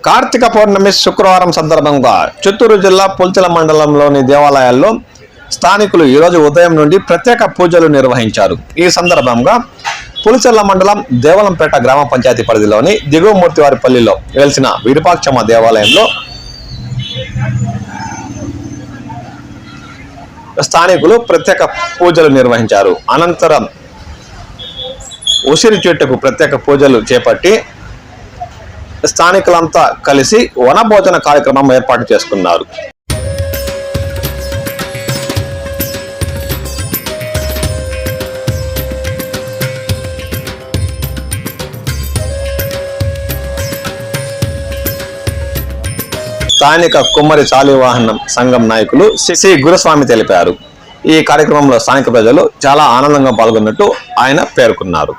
కార్తీక పౌర్ణమి శుక్రవారం సందర్భంగా చిత్తూరు జిల్లా పుల్చల మండలంలోని దేవాలయాల్లో స్థానికులు ఈరోజు ఉదయం నుండి ప్రత్యేక పూజలు నిర్వహించారు. ఈ సందర్భంగా పుల్చల మండలం దేవలంపేట గ్రామ పంచాయతీ పరిధిలోని దిగువమూర్తివారిపల్లిలో వెలిసిన విరూపాక్షమ్మ దేవాలయంలో స్థానికులు ప్రత్యేక పూజలు నిర్వహించారు. అనంతరం ఉసిరి చెట్టుకు ప్రత్యేక పూజలు చేపట్టి స్థానికులంతా కలిసి వనభోజన కార్యక్రమం ఏర్పాటు చేసుకున్నారు. స్థానిక కుమ్మరి శాలివాహనం సంఘం నాయకులు సి గురుస్వామి తెలిపారు. ఈ కార్యక్రమంలో స్థానిక ప్రజలు చాలా ఆనందంగా పాల్గొన్నట్టు ఆయన పేర్కొన్నారు.